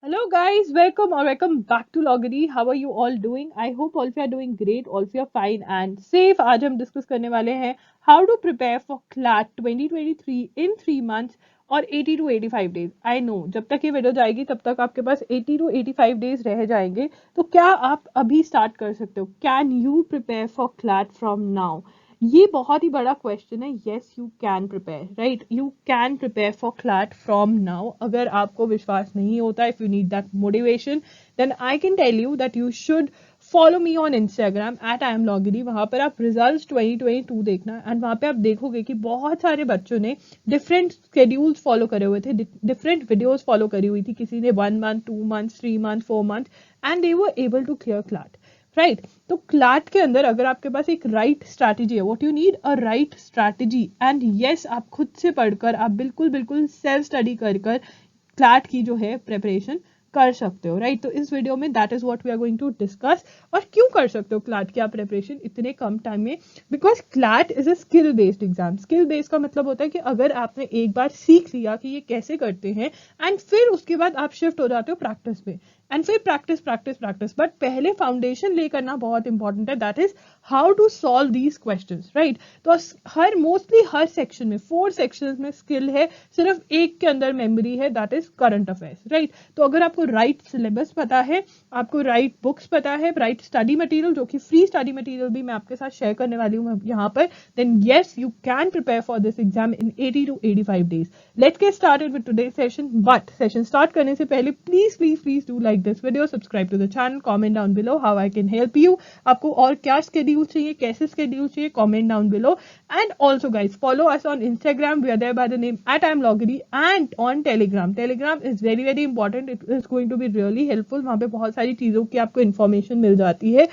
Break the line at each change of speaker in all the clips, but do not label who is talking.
Hello guys, welcome back to Loggery. How are you all doing? I hope all of you are doing great, all of you are fine and safe. आज हम discuss करने वाले हैं how to prepare for CLAT 2023 in 3 months और 80 to 85 days. I know जब तक ये video जाएगी तब तक आपके पास 80 to 85 days रह जाएंगे. तो क्या आप अभी स्टार्ट कर सकते हो? Can you prepare for CLAT from now? ये बहुत ही बड़ा क्वेश्चन है. Yes you can prepare, right, you can prepare for CLAT from now. अगर आपको विश्वास नहीं होता, if you need that motivation, then I can tell you that you should follow me on Instagram @IamLoggery. वहां पर आप results 2022 देखना and वहां पे आप देखोगे कि बहुत सारे बच्चों ने डिफरेंट स्केड्यूल्स फॉलो करे हुए थे, डिफरेंट वीडियोस फॉलो करी हुई थी. किसी ने 1 month, 2 months, 3 months, 4 months and they were able to clear CLAT, right. तो क्लैट के अंदर अगर आपके पास एक राइट स्ट्रैटेजी है, what you need a right strategy. And yes, आप खुद से पढ़कर, आप बिल्कुल सेल्फ स्टडी कर क्लैट की जो है प्रिपरेशन कर सकते हो, राइट. तो इस वीडियो में that is what we are going to discuss. और क्यों कर सकते हो क्लैट की आप प्रिपरेशन इतने कम टाइम में? Because CLAT is a skill based exam. Skill based का मतलब होता है कि अगर आपने एक बार सीख लिया कि ये कैसे करते हैं एंड फिर उसके बाद आप शिफ्ट हो जाते हो प्रैक्टिस पे एंड फिर प्रैक्टिस. बट पहले फाउंडेशन ले करना बहुत इंपॉर्टेंट है. That is how to solve these questions, right. तो मोस्टली हर सेक्शन में 4 सेक्शंस में स्किल है, सिर्फ एक के अंदर मेमोरी है, that is current affairs, right. तो अगर आपको राइट सिलेबस पता है, आपको राइट बुक्स पता है, राइट स्टडी मटेरियल, जो कि फ्री स्टडी मटेरियल भी मैं आपके साथ शेयर करने वाली हूँ यहाँ पर, then yes you can prepare for this exam in 80 to 85 days. Let's get started with today's session. But session start करने से पहले please do like this video, subscribe to the channel, comment down below how I can help you. आपको और क्या schedule चाहिए, कैसे schedule चाहिए, comment down below. And also guys, follow us on Instagram. We are there by the name @IamLoggery and on Telegram. Telegram is very important. It is going to be really helpful. वहाँ पे बहुत सारी चीजों की आपको information मिल जाती है.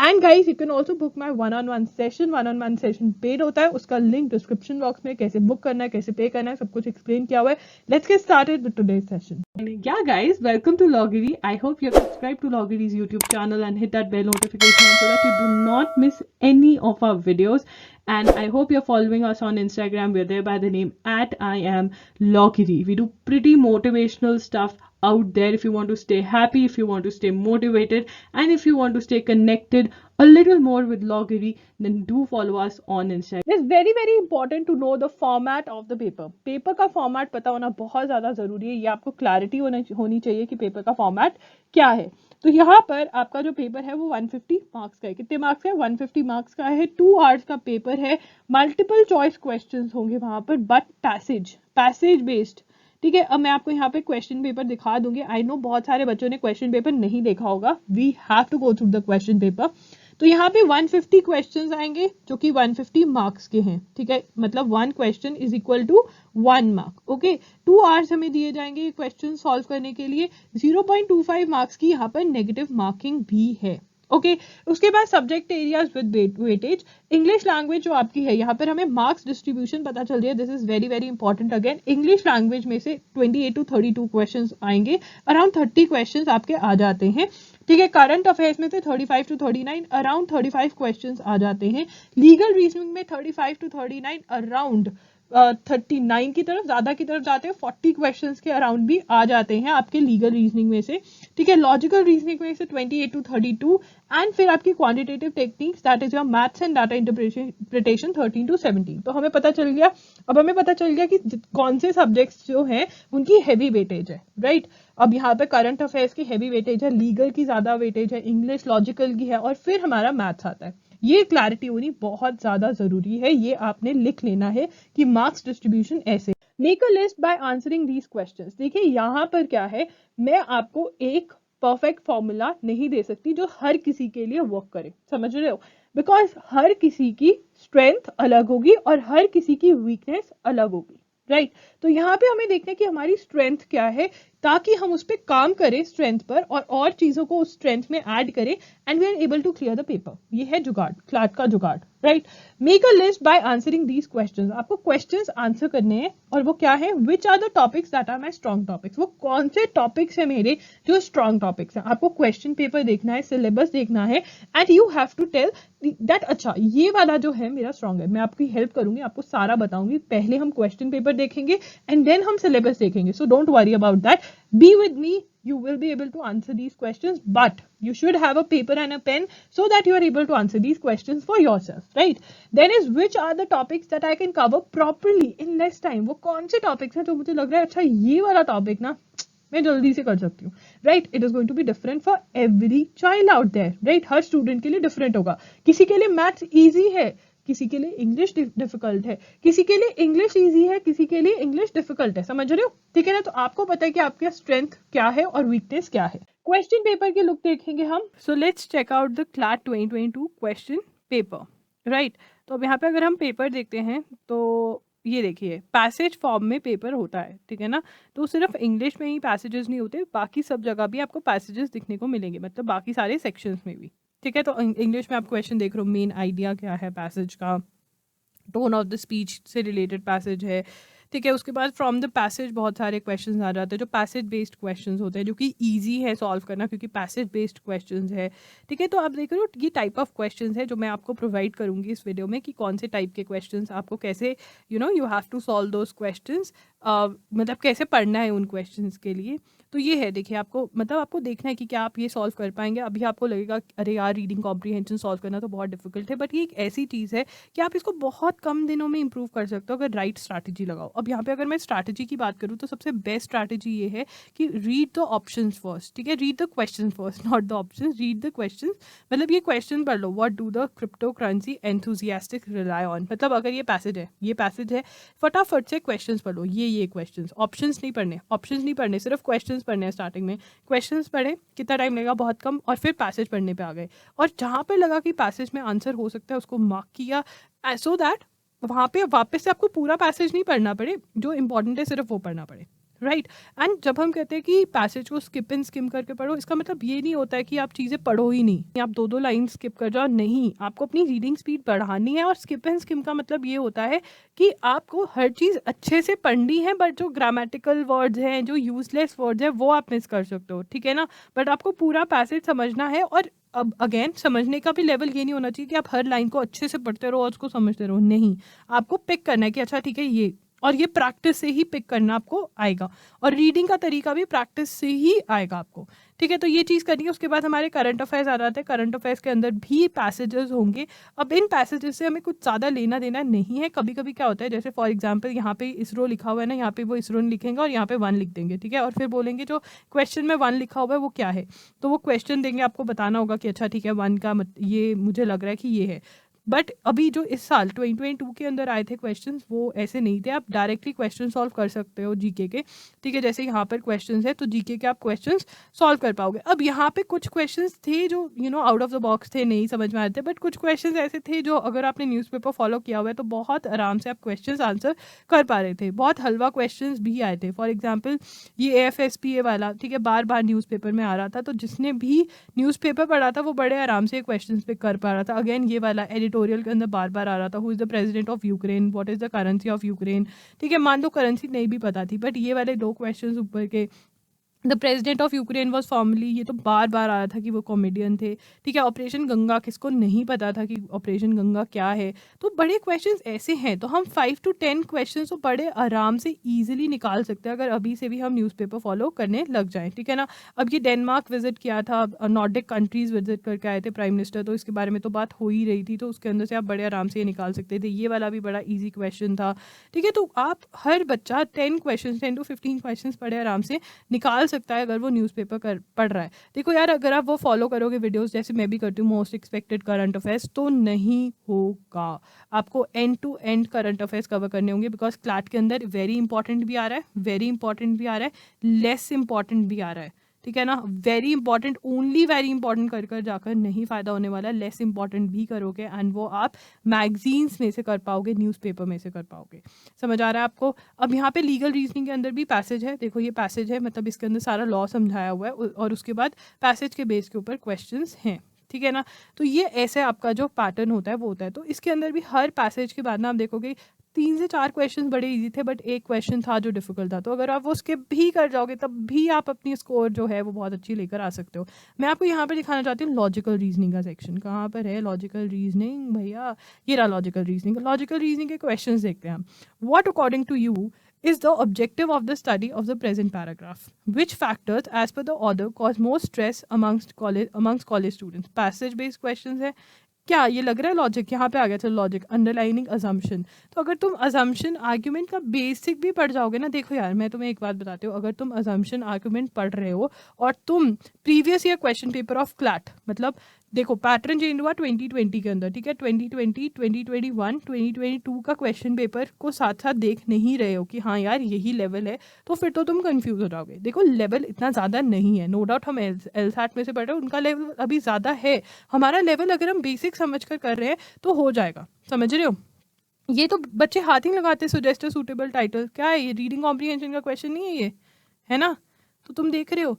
And guys, you can also book my one-on-one session paid होता है, उसका link description box में, कैसे book करना है, कैसे pay करना है, सब कुछ explain किया हुआ है. Let's get started with today's session. Yeah guys, welcome to Loggery. I hope you're subscribed to Loggery's YouTube channel and hit that bell notification so that you do not miss any of our videos. And I hope you're following us on Instagram. We're there by the name @IamLoggery. We do pretty motivational stuff out there if you want to stay happy, if you want to stay motivated, and if you want to stay connected a little more with Loggery, then do follow us on Instagram. It's very important to know the format of the paper. Paper का format पता होना बहुत ज्यादा जरूरी है. ये आपको clarity होनी चाहिए कि पेपर का फॉर्मेट क्या है. तो यहाँ पर आपका जो पेपर है वो 150 मार्क्स का है. कितने मार्क्स का है? 150 मार्क्स का है. 2 आवर्स का पेपर है. मल्टीपल चॉइस क्वेश्चंस होंगे वहां पर, बट पैसेज बेस्ड. ठीक है. अब मैं आपको यहाँ पे क्वेश्चन पेपर दिखा दूंगी. आई नो बहुत सारे बच्चों ने क्वेश्चन पेपर नहीं देखा होगा. We have to go through the question paper. तो यहाँ पे 150 क्वेश्चंस आएंगे जो कि 150 मार्क्स के हैं. ठीक है, मतलब 1 question is equal to 1 mark. Okay, 2 hours हमें दिए जाएंगे क्वेश्चन सॉल्व करने के लिए. 0.25 मार्क्स की यहाँ पर नेगेटिव मार्किंग भी है. ओके, उसके बाद subject areas with weightage. English language जो आपकी है, यहाँ पर हमें मार्क्स डिस्ट्रीब्यूशन पता चल रही है. This is very important. Again, English language में से 28 to 32 क्वेश्चंस आएंगे. अराउंड 30 क्वेश्चंस आपके आ जाते हैं. ठीक है, करंट अफेयर्स में से 35 to 39, अराउंड 35 क्वेश्चंस आ जाते हैं. लीगल रीजनिंग में 35 to 39, अराउंड 39 की तरफ, ज्यादा की तरफ जाते हैं. 40 क्वेश्चंस के अराउंड भी आ जाते हैं आपके लीगल रीजनिंग में से. ठीक है, लॉजिकल रीजनिंग में से 28 to 32 एंड फिर आपकी quantitative techniques, that is your maths and data interpretation 13 to 17. तो हमें पता चल गया. अब हमें पता चल गया कि कौन से सब्जेक्ट्स जो हैं उनकी हैवी वेटेज है, राइट. अब यहाँ पे करंट अफेयर्स की हैवी वेटेज है, लीगल की ज्यादा वेटेज है, इंग्लिश लॉजिकल की है, और फिर हमारा मैथ्स आता है. ये क्लैरिटी होनी बहुत ज्यादा जरूरी है. ये आपने लिख लेना है कि मार्क्स डिस्ट्रीब्यूशन ऐसे. Make a list by answering these questions. देखिए यहाँ पर क्या है, मैं आपको एक परफेक्ट फॉर्मूला नहीं दे सकती जो हर किसी के लिए वर्क करे. समझ रहे हो? बिकॉज हर किसी की स्ट्रेंथ अलग होगी और हर किसी की वीकनेस अलग होगी, राइट. तो यहाँ पे हमें देखना है कि हमारी स्ट्रेंथ क्या है, ताकि हम उस पर काम करें स्ट्रेंथ पर, और चीजों को उस स्ट्रेंथ में ऐड करें and we are able to clear the paper. ये है जुगाड़, क्लैट का जुगाड़, right. Make a list by answering these questions. आपको क्वेश्चंस आंसर करने हैं और वो क्या है, which are the topics that are my strong topics. वो कौन से टॉपिक्स है मेरे जो स्ट्रॉन्ग टॉपिक्स हैं. आपको क्वेश्चन पेपर देखना है, सिलेबस देखना है and you have to tell that अच्छा ये वाला जो है मेरा स्ट्रॉन्ग है. मैं आपकी हेल्प करूंगी, आपको सारा बताऊंगी. पहले हम क्वेश्चन पेपर देखेंगे एंड देन हम सिलेबस देखेंगे. So don't worry about that. be with me, you will be able to answer these questions, but you should have a paper and a pen so that you are able to answer these questions for yourself, right? Then is, which are the topics that I can cover properly in less time? वो कौन से topics हैं जो मुझे लग रहा है अच्छा ये वाला topic ना मैं जल्दी से कर सकती हूँ, right? It is going to be different for every child out there, right? हर स्टूडेंट के लिए डिफरेंट होगा. किसी के लिए मैथ्स इजी है, किसी के लिए इंग्लिश डिफिकल्ट है, किसी के लिए इंग्लिश इजी है, किसी के लिए इंग्लिश डिफिकल्ट है. समझ रहे हो? ठीक है ना? तो आपको पता है कि आपका स्ट्रेंथ क्या है और वीकनेस क्या है. क्वेश्चन पेपर के लुक देखेंगे हम. So let's check out the class 2022 question paper, right? तो अब यहाँ पे अगर हम पेपर देखते हैं तो ये देखिए पैसेज फॉर्म में पेपर होता है, ठीक है ना? तो सिर्फ इंग्लिश में ही पैसेजेस नहीं होते, बाकी सब जगह भी आपको पैसेजेस दिखने को मिलेंगे, मतलब बाकी सारे सेक्शंस में भी, ठीक है? तो इंग्लिश में आप क्वेश्चन देख रहे हो, मेन आइडिया क्या है पैसेज का, टोन ऑफ द स्पीच से रिलेटेड पैसेज है, ठीक है? उसके बाद फ्रॉम द पैसेज बहुत सारे क्वेश्चंस आ जाते हैं जो पैसेज बेस्ड क्वेश्चंस होते हैं, जो कि इजी है सॉल्व करना क्योंकि पैसेज बेस्ड क्वेश्चंस है, ठीक है? तो आप देख रहे हो ये टाइप ऑफ क्वेश्चंस है जो मैं आपको प्रोवाइड करूंगी इस वीडियो में कि कौन से टाइप के क्वेश्चंस आपको कैसे you have to solve those questions, मतलब कैसे पढ़ना है उन क्वेश्चंस के लिए. तो ये है, देखिए आपको मतलब आपको देखना है कि क्या आप ये सॉल्व कर पाएंगे. अभी आपको लगेगा अरे यार रीडिंग कॉम्प्रीहेंशन सॉल्व करना तो बहुत डिफिकल्ट है, बट ये एक ऐसी चीज़ है कि आप इसको बहुत कम दिनों में इंप्रूव कर सकते हो अगर राइट स्ट्रैटेजी लगाओ. अब यहाँ पे अगर मैं स्ट्रैटेजी की बात करूँ तो सबसे बेस्ट स्ट्रैटेजी ये है कि रीड द ऑप्शन फर्स्ट, ठीक है? Read the question first, not the option, read the question. मतलब ये क्वेश्चन पढ़ लो, what do the crypto currency enthusiastic rely on. मतलब अगर ये पैसेज है फटाफट से क्वेश्चंस पढ़ लो, ये क्वेश्चंस, ऑप्शंस नहीं पढ़ने, सिर्फ क्वेश्चंस पढ़ने हैं. स्टार्टिंग में क्वेश्चंस पढ़े, कितना टाइम लगेगा? बहुत कम. और फिर पैसेज पढ़ने पे आ गए, और जहाँ पे लगा कि पैसेज में आंसर हो सकता है उसको मार्क किया, सो दैट वहाँ पे वापस से आपको पूरा पैसेज नहीं पढ़ना पड़े, जो इंपॉर्टेंट है सिर्फ वो पढ़ना पड़े, राइट? एंड जब हम कहते हैं कि पैसेज को स्किप एंड स्किम करके पढ़ो, इसका मतलब ये नहीं होता है कि आप चीज़ें पढ़ो ही नहीं, आप दो लाइन स्किप कर जाओ. नहीं, आपको अपनी रीडिंग स्पीड बढ़ानी है. और स्किप एंड स्किम का मतलब ये होता है कि आपको हर चीज़ अच्छे से पढ़नी है, बट जो ग्रामेटिकल वर्ड्स हैं, जो यूजलेस वर्ड्स हैं, वो आप मिस कर सकते हो, ठीक है ना? बट आपको पूरा पैसेज समझना है. और अब अगेन समझने का भी लेवल ये नहीं होना चाहिए कि आप हर लाइन को अच्छे से पढ़ते रहो और उसको समझते रहो. नहीं, आपको पिक करना है कि अच्छा ठीक है ये, और ये प्रैक्टिस से ही पिक करना आपको आएगा. और रीडिंग का तरीका भी प्रैक्टिस से ही आएगा आपको, ठीक है? तो ये चीज़ करनी है. उसके बाद हमारे करंट अफेयर्स आ जाते हैं. करंट अफेयर्स के अंदर भी पैसेजेस होंगे. अब इन पैसेजेस से हमें कुछ ज़्यादा लेना देना नहीं है. कभी कभी क्या होता है, जैसे फॉर एग्जांपल यहाँ पे इसरो लिखा हुआ है ना, यहाँ पे वो इसरो नहीं लिखेंगे और यहाँ पे 1 लिख देंगे, ठीक है? और फिर बोलेंगे जो क्वेश्चन में 1 लिखा हुआ है वो क्या है. तो वो क्वेश्चन देंगे, आपको बताना होगा कि अच्छा ठीक है 1 का ये मुझे लग रहा है कि ये है. बट अभी जो इस साल 2022 के अंदर आए थे क्वेश्चंस, वो ऐसे नहीं थे. आप डायरेक्टली क्वेश्चन सॉल्व कर सकते हो जीके के, ठीक है? जैसे यहाँ पर क्वेश्चंस है तो जीके के आप क्वेश्चंस सॉल्व कर पाओगे. अब यहाँ पे कुछ क्वेश्चंस थे जो आउट ऑफ द बॉक्स थे, नहीं समझ में आते, बट कुछ क्वेश्चंस ऐसे थे जो अगर आपने न्यूज़पेपर फॉलो किया हुआ है तो बहुत आराम से आप क्वेश्चंस आंसर कर पा रहे थे. बहुत हलवा क्वेश्चंस भी आए थे. फॉर एग्जाम्पल ये AFSPA वाला, ठीक है, बार बार न्यूज़पेपर में आ रहा था, तो जिसने भी न्यूज़पेपर पढ़ा था वो बड़े आराम से क्वेश्चंस पे कर पा रहा था. अगेन ये वाला एडिटोरियल के अंदर बार बार आ रहा था, who is the president of Ukraine, what is the currency of Ukraine, ठीक है? मान लो करेंसी नहीं भी पता थी, बट ये वाले 2 क्वेश्चंस ऊपर के, the president of Ukraine was formally, ये तो बार बार आ रहा था कि वो कॉमेडियन थे, ठीक है? ऑपरेशन गंगा, किसको नहीं पता था कि ऑपरेशन गंगा क्या है? तो बड़े क्वेश्चंस ऐसे हैं. तो हम 5 to 10 क्वेश्चंस तो बड़े आराम से ईजिली निकाल सकते हैं अगर अभी से भी हम न्यूज़पेपर फॉलो करने लग जाएं, ठीक है ना? अब ये डेनमार्क विजिट किया था, नॉर्डिक कंट्रीज विजिट करके आए थे प्राइम मिनिस्टर, तो इसके बारे में तो बात हो ही रही थी, तो उसके अंदर से आप बड़े आराम से ये निकाल सकते थे. ये वाला भी बड़ा ईजी क्वेश्चन था, ठीक है? तो आप हर बच्चा 10 to 15 क्वेश्चन बड़े आराम से निकाल सकता है अगर वो न्यूज़पेपर पढ़ रहा है. देखो यार, अगर आप वो फॉलो करोगे वीडियोस जैसे मैं भी करती हूँ, मोस्ट एक्सपेक्टेड करंट अफेयर्स, तो नहीं होगा. आपको end to end current affairs cover करने होंगे, बिकॉज क्लैट के अंदर वेरी इंपॉर्टेंट भी आ रहा है, लेस इंपॉर्टेंट भी आ रहा है, ठीक है ना? Very important, only very important कर कर जाकर नहीं फ़ायदा होने वाला. लेस इंपॉर्टेंट भी करोगे एंड वो आप मैगजीन्स में से कर पाओगे, न्यूज़पेपर में से कर पाओगे. समझ आ रहा है आपको? अब यहाँ पे लीगल रीजनिंग के अंदर भी पैसेज है. देखो ये पैसेज है, मतलब इसके अंदर सारा लॉ समझाया हुआ है, और उसके बाद पैसेज के बेस के ऊपर क्वेश्चंस हैं, ठीक है ना? तो ये ऐसे आपका जो पैटर्न होता है वो होता है. तो इसके अंदर भी हर पैसेज के बाद ना आप देखोगे 3 से 4 क्वेश्चन बड़े इजी थे, बट एक क्वेश्चन था जो डिफिकल्ट था. तो अगर आप वो स्किप भी कर जाओगे तब भी आप अपनी स्कोर जो है वो बहुत अच्छी लेकर आ सकते हो. मैं आपको यहाँ पर दिखाना चाहती हूँ लॉजिकल रीजनिंग का सेक्शन. कहाँ पर है लॉजिकल रीजनिंग भैया? ये रहा लॉजिकल रीजनिंग. लॉजिकल रीजनिंग के क्वेश्चन देखते हैं हम. What according to you is the objective of the study of the present paragraph? Which factors, as per the author, cause more stress amongst college students? Passage based questions है क्या? ये लग रहा है लॉजिक? यहाँ पे आ गया, चलो लॉजिक, अंडरलाइनिंग अजम्पशन। तो अगर तुम अजम्पशन आर्ग्यूमेंट का बेसिक भी पढ़ जाओगे ना, देखो यार मैं तुम्हें एक बात बताती हूँ, अगर तुम अजम्पशन आर्ग्यूमेंट पढ़ रहे हो और तुम previous year question paper of CLAT, मतलब देखो पैटर्न चेंज हुआ 2020 के अंदर, ठीक है, 2020, 2021, 2022 का क्वेश्चन पेपर को साथ साथ देख नहीं रहे हो कि हाँ यार यही लेवल है, तो फिर तो तुम कंफ्यूज हो जाओगे। देखो लेवल इतना ज़्यादा नहीं है, नो डाउट हम एलसैट में से पढ़ रहे हैं, उनका लेवल अभी ज़्यादा है, हमारा लेवल अगर हम बेसिक समझ कर रहे हैं तो हो जाएगा, समझ रहे हो? ये तो बच्चे हाथ ही लगाते, सुजेस्ट सूटेबल टाइटल, क्या है ये? रीडिंग कॉम्प्रीहेंशन का क्वेश्चन नहीं है ये, है ना? तो तुम देख रहे हो,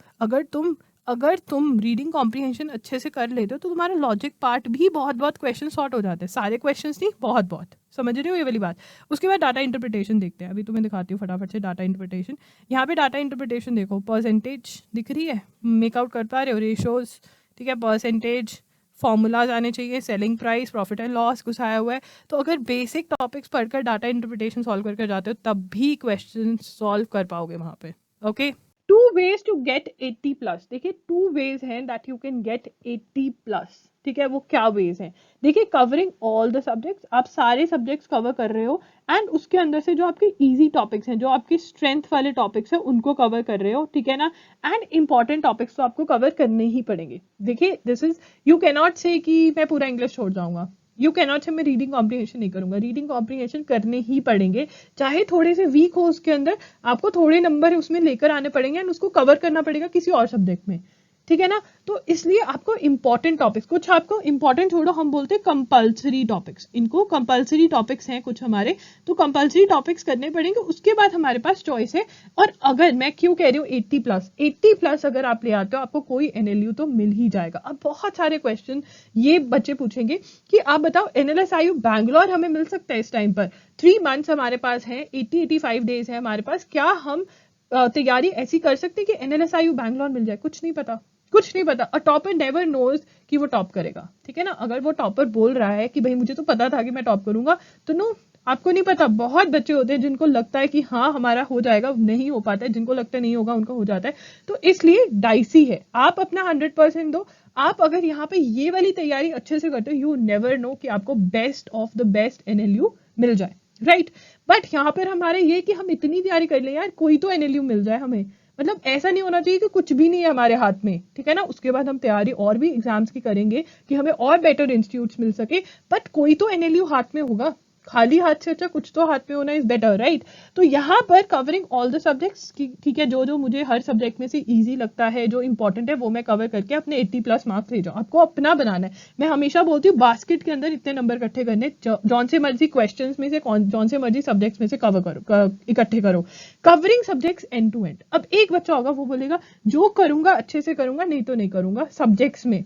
अगर तुम रीडिंग कॉम्प्रीहेंशन अच्छे से कर लेते हो तो तुम्हारा लॉजिक पार्ट भी बहुत क्वेश्चन सॉर्ट हो जाते हैं, सारे क्वेश्चंस नहीं, बहुत, समझ रहे हो ये वाली बात? उसके बाद डाटा इंटरप्रिटेशन देखते हैं, अभी तुम्हें दिखाती हूँ फटाफट से डाटा इंटरप्रिटेशन। यहाँ पे डाटा इंटरप्रिटेशन देखो, परसेंटेज दिख रही है, मेकआउट कर पा रहे हो, रेशोज, ठीक है, परसेंटेज, फॉर्मूलाज आने चाहिए, selling price, profit and loss कुछ आया हुआ है। तो अगर बेसिक टॉपिक्स पढ़कर डाटा इंटरप्रिटेशन सॉल्व करके जाते हो तब भी क्वेश्चन सॉल्व कर पाओगे वहाँ पे, ओके? 2 ways to get 80+, देखिए 2 ways हैं that you can get 80+, ठीक है, वो क्या वेज हैं? देखिए कवरिंग ऑल द सब्जेक्ट्स, आप सारे सब्जेक्ट्स कवर कर रहे हो, एंड उसके अंदर से जो आपके इजी टॉपिक्स हैं, जो आपके स्ट्रेंथ वाले टॉपिक्स हैं, उनको कवर कर रहे हो, ठीक है ना? एंड इंपॉर्टेंट टॉपिक्स तो आपको कवर करने ही पड़ेंगे। देखिए this is, you can not से कि मैं पूरा इंग्लिश छोड़ जाऊंगा, यू कैन नॉट से मैं रीडिंग कॉम्प्रीहेंशन नहीं करूंगा, रीडिंग कॉम्प्रीहेंशन करने ही पड़ेंगे, चाहे थोड़े से वीक हो उसके अंदर, आपको थोड़े नंबर उसमें लेकर आने पड़ेंगे एंड उसको कवर करना पड़ेगा किसी और सब्जेक्ट में, ठीक है ना? तो इसलिए आपको इंपॉर्टेंट टॉपिक्स, कुछ आपको इंपॉर्टेंट छोड़ो, हम बोलते हैं कंपल्सरी टॉपिक्स, इनको कंपल्सरी टॉपिक्स हैं कुछ हमारे, तो कंपल्सरी टॉपिक्स करने पड़ेंगे, उसके बाद हमारे पास चॉइस है। और अगर मैं क्यों कह रही हूँ 80+ अगर आप ले आते हो आपको कोई NLU तो मिल ही जाएगा। अब बहुत सारे क्वेश्चन ये बच्चे पूछेंगे कि आप बताओ NLSIU बैंगलोर हमें मिल सकता है इस टाइम पर, 3 मंथ्स हमारे पास है, 80-85 डेज है हमारे पास, क्या हम तैयारी ऐसी कर सकते हैं कि NLSIU बैंगलोर मिल जाए? कुछ नहीं पता, कुछ नहीं पता। अ टॉपर नेवर नोज कि वो टॉप करेगा, ठीक है ना? अगर वो टॉपर बोल रहा है कि भाई मुझे तो पता था कि मैं टॉप करूंगा, तो नो, आपको नहीं पता। बहुत बच्चे होते हैं जिनको लगता है कि हाँ हमारा हो जाएगा, नहीं हो पाता है, जिनको लगता है नहीं होगा उनका हो जाता है। तो इसलिए डाइसी है, आप अपना 100% दो। आप अगर यहाँ पे ये वाली तैयारी अच्छे से करते हो, यू नेवर नो कि आपको best of the best NLU मिल जाए, राइट? बट यहाँ पर हमारे ये कि हम इतनी तैयारी कर ले यार, कोई तो NLU मिल जाए हमें, मतलब ऐसा नहीं होना चाहिए कि कुछ भी नहीं है हमारे हाथ में, ठीक है ना? उसके बाद हम तैयारी और भी एग्जाम्स की करेंगे कि हमें और बेटर इंस्टीट्यूट्स मिल सके, बट कोई तो NLU हाथ में होगा, खाली हाथ से अच्छा कुछ तो हाथ में होना इज बेटर, राइट? तो यहाँ पर कवरिंग ऑल द सब्जेक्ट्स, ठीक है, जो जो मुझे हर सब्जेक्ट में से इजी लगता है, जो इंपॉर्टेंट है, वो मैं कवर करके अपने 80+ मार्क्स ले जाऊँ। आपको अपना बनाना है। मैं हमेशा बोलती हूँ बास्केट के अंदर इतने नंबर इकट्ठे करने, जौन से मर्जी क्वेश्चन में से, जौन से मर्जी सब्जेक्ट्स में से कवर करो, इकट्ठे करो, covering subjects end to end. अब एक बच्चा होगा वो बोलेगा जो करूंगा अच्छे से करूंगा, नहीं तो नहीं करूंगा। सब्जेक्ट्स में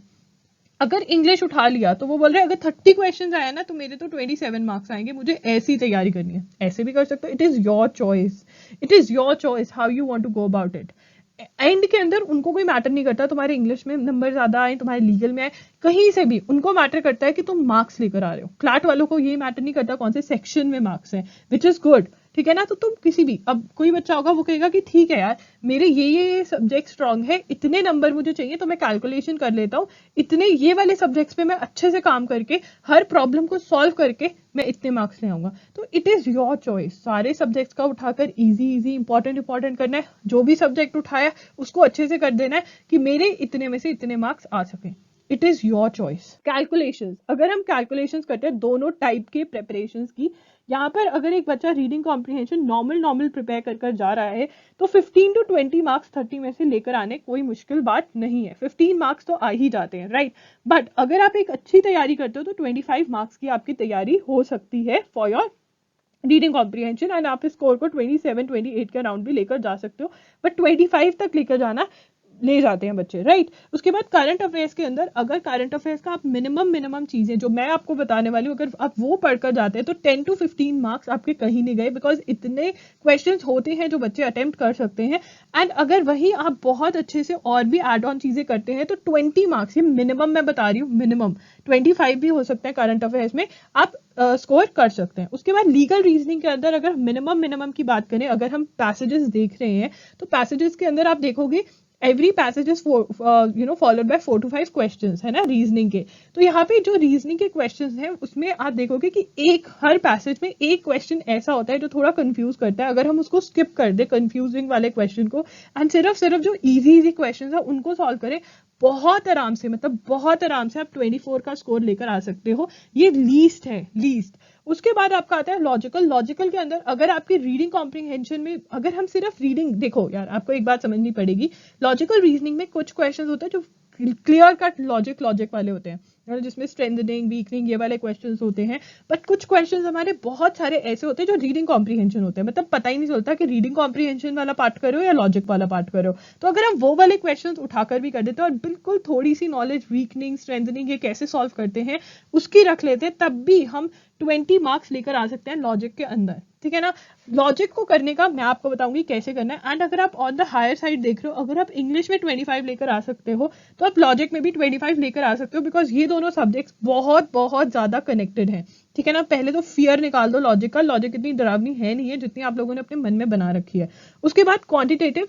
अगर इंग्लिश उठा लिया तो वो बोल रहे हैं अगर 30 क्वेश्चन आया ना तो मेरे तो 27 मार्क्स आएंगे, मुझे ऐसी तैयारी करनी है। ऐसे भी कर सकते हो, it is your choice, it is your choice how you want to go about it. And के अंदर उनको कोई मैटर नहीं करता तुम्हारे इंग्लिश में नंबर ज्यादा आए, तुम्हारे लीगल में आए, कहीं से भी उनको मैटर करता है कि तुम मार्क्स लेकर आ रहे हो। क्लैट वालों को ये मैटर नहीं करता कौन से सेक्शन में मार्क्स हैं, विच इज गुड, ठीक है ना? तो तुम किसी भी, अब कोई बच्चा होगा वो कहेगा कि ठीक है यार मेरे ये सब्जेक्ट स्ट्रांग है, इतने नंबर मुझे चाहिए, तो मैं कैलकुलेशन कर लेता हूँ, इतने ये वाले सब्जेक्ट्स पे मैं अच्छे से काम करके हर प्रॉब्लम को सॉल्व करके मैं इतने मार्क्स ले आऊंगा। तो इट इज योर चॉइस, सारे सब्जेक्ट्स का उठाकर इजी इंपॉर्टेंट करना है। जो भी सब्जेक्ट उठाया उसको अच्छे से कर देना है कि मेरे इतने में से इतने मार्क्स आ सके। It is your choice. Calculations, अगर हम कैलकुलेशंस करते हैं दोनों टाइप के प्रिपरेशंस की, यहाँ पर अगर एक बच्चा रीडिंग कॉम्प्रिहेंशन नॉर्मल प्रिपेयर कर जा रहा है तो 15 to 20 मार्क्स 30 में से लेकर आने कोई मुश्किल बात नहीं है। 15 मार्क्स तो आ ही जाते हैं, राइट? बट अगर आप एक अच्छी तैयारी करते हो तो 25 मार्क्स की आपकी तैयारी हो सकती है for your reading comprehension, and आप इस स्कोर को 27-28 के अराउंड भी लेकर जा सकते हो, बट 25 तक लेकर जाना ले जाते हैं बच्चे, राइट। उसके बाद करंट अफेयर्स के अंदर अगर करंट अफेयर्स का आप मिनिमम चीजें जो मैं आपको बताने वाली हूँ अगर आप वो पढ़कर जाते हैं तो 10 to 15 मार्क्स आपके कहीं नहीं गए, बिकॉज इतने क्वेश्चंस होते हैं जो बच्चे अटेम्प्ट कर सकते हैं। एंड अगर वही आप बहुत अच्छे से और भी एड ऑन चीजें करते हैं तो 20 मार्क्स, ये मिनिमम मैं बता रही हूँ, मिनिमम 25 भी हो सकते हैं करंट अफेयर्स में, आप स्कोर कर सकते हैं। उसके बाद लीगल रीजनिंग के अंदर अगर मिनिमम की बात करें, अगर हम पैसेजेस देख रहे हैं तो पैसेजेस के अंदर आप देखोगे every passage is followed by 4 to 5 questions, है ना, रीजनिंग के। तो यहाँ पे जो रीजनिंग के क्वेश्चंस हैं उसमें आप देखोगे कि एक हर पैसेज में एक क्वेश्चन ऐसा होता है जो थोड़ा कंफ्यूज करता है। अगर हम उसको स्किप कर दे कंफ्यूजिंग वाले क्वेश्चन को एंड सिर्फ जो इजी क्वेश्चन है उनको सॉल्व करें, बहुत आराम से, मतलब बहुत आराम से आप 24 का स्कोर लेकर आ सकते हो। ये लीस्ट है, लीस्ट। उसके बाद आपका आता है लॉजिकल के अंदर अगर आपकी रीडिंग कॉम्प्रिहेंशन में, अगर हम सिर्फ रीडिंग, देखो यार आपको एक बात समझनी पड़ेगी, लॉजिकल रीजनिंग में कुछ क्वेश्चंस होते हैं जो क्लियर कट लॉजिक वाले होते हैं, जिसमें स्ट्रेंथनिंग वीकनिंग ये वाले क्वेश्चंस होते हैं। बट कुछ क्वेश्चंस हमारे बहुत सारे ऐसे होते हैं जो रीडिंग कॉम्प्रिहेंशन होते हैं, मतलब पता ही नहीं चलता कि रीडिंग कॉम्प्रिहेंशन वाला पार्ट करो या लॉजिक वाला पार्ट करो। तो अगर हम वो वाले क्वेश्चंस उठाकर भी कर देते हैं और बिल्कुल थोड़ी सी नॉलेज वीकनिंग स्ट्रेंथनिंग ये कैसे सॉल्व करते हैं उसकी रख लेते हैं, तब भी हम 20 मार्क्स लेकर आ सकते हैं लॉजिक के अंदर, ठीक है ना। लॉजिक को करने का मैं आपको बताऊंगी कैसे करना है। एंड अगर आप ऑन द हायर साइड देख रहे हो, अगर आप इंग्लिश में 25 लेकर आ सकते हो तो आप लॉजिक में भी 25 लेकर आ सकते हो, बिकॉज ये दोनों सब्जेक्ट्स बहुत ज्यादा कनेक्टेड हैं, ठीक है ना। पहले तो फियर निकाल दो लॉजिक का, लॉजिक इतनी डरावनी है नहीं है जितनी आप लोगों ने अपने मन में बना रखी है। उसके बाद quantitative